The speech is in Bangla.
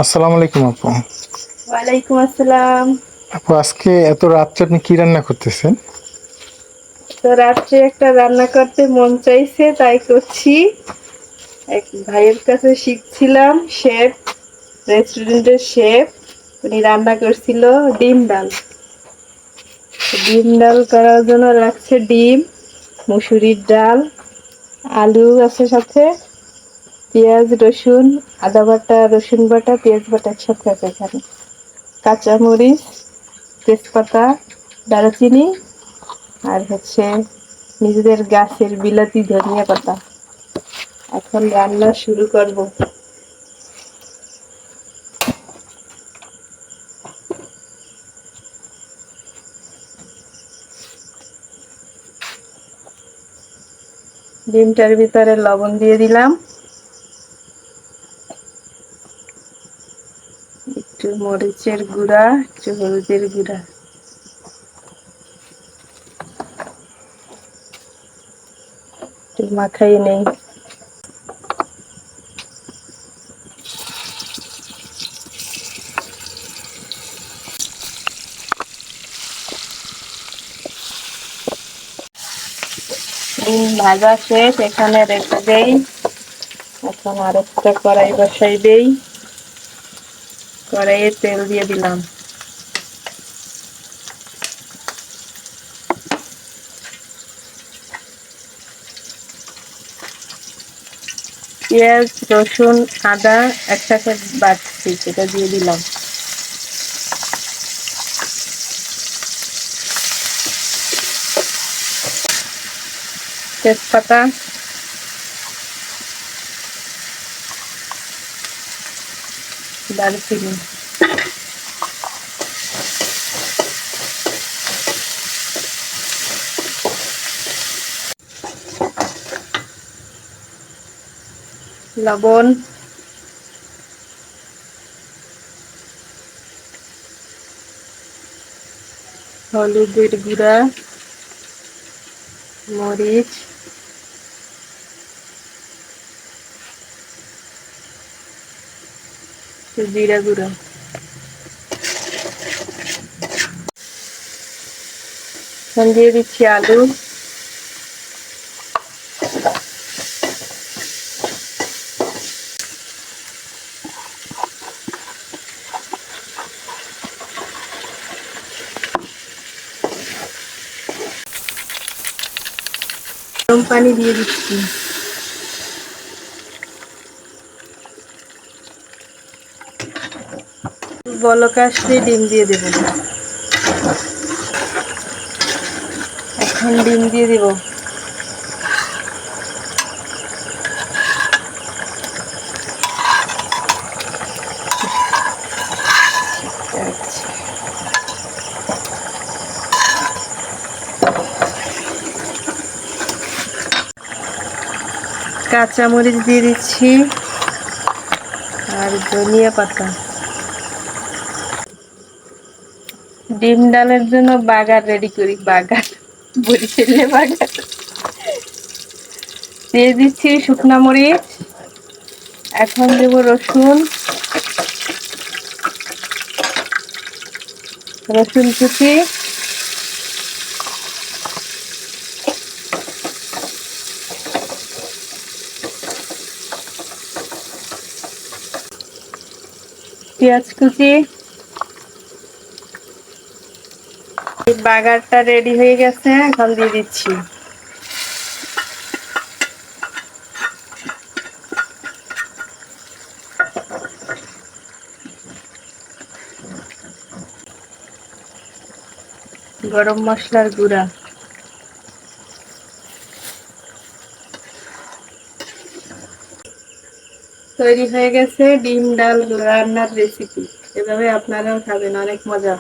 আসসালামু আলাইকুম আপু। ওয়ালাইকুম আসসালাম। আপু আজকে এত রাত্রে আপনি কি রান্না করতেছেন? তো রাত্রে একটা রান্না করতে মন চাইছে, তাই করছি। এক ভাইয়ের কাছে শিখছিলাম, শেফ, রেস্টুরেন্টের শেফ। উনি রান্না করছিল ডিম ডাল। ডিম ডাল করার জন্য লাগছে ডিম, মুসুরির ডাল, আলু আছে সাথে, পেঁয়াজ, রসুন, আদা বাটা, রসুন বাটা, পেঁয়াজ বাটা একসাথে আছে এখানে, কাঁচামরিচ, তেজপাতা, দারুচিনি, আর হচ্ছে নিজেদের গাছের বিলাতি ধনিয়া পাতা। এখন রান্না শুরু করব। ডিমটার ভিতরে লবণ দিয়ে দিলাম, একটু মরিচের গুঁড়া, একটু হলুদের গুঁড়া, একটু মাখাই নেই। ডিম ভাজা শেষ, এখানে রেখে দেই। এখন আরেকটা কড়াই বসাই দেই। কড়াইয়ে তেল দিয়ে দিলাম। পেঁয়াজ, রসুন, আদা একসাথে বাটছি, সেটা দিয়ে দিলাম। তেজপাতা, দারুচিনি, লবণ, হলুদের গুঁড়া, মরিচ, জিরা গুঁড়া। এখন দিয়ে দিচ্ছি আলু। গরম পানি দিয়ে দিচ্ছি। বলক আসলে ডিম দিয়ে দেব। এখন ডিম দিয়ে দিব। কাঁচামরিচ দিয়ে দিচ্ছি আর ধনিয়া পাতা। ডিম ডালের জন্য বাগার রেডি করি। বাগার, বরিশালে বাগার। দিয়ে দিচ্ছি শুকনা মরিচ। এখন দেব রসুন, রসুন কুচি, পেঁয়াজ কুচি। বাগারটা রেডি হয়ে গেছে, এখন দিয়ে দিচ্ছি। গরম মশলার গুঁড়া। তৈরি হয়ে গেছে ডিম ডাল রান্নার রেসিপি। এভাবে আপনারাও খাবেন, অনেক মজা।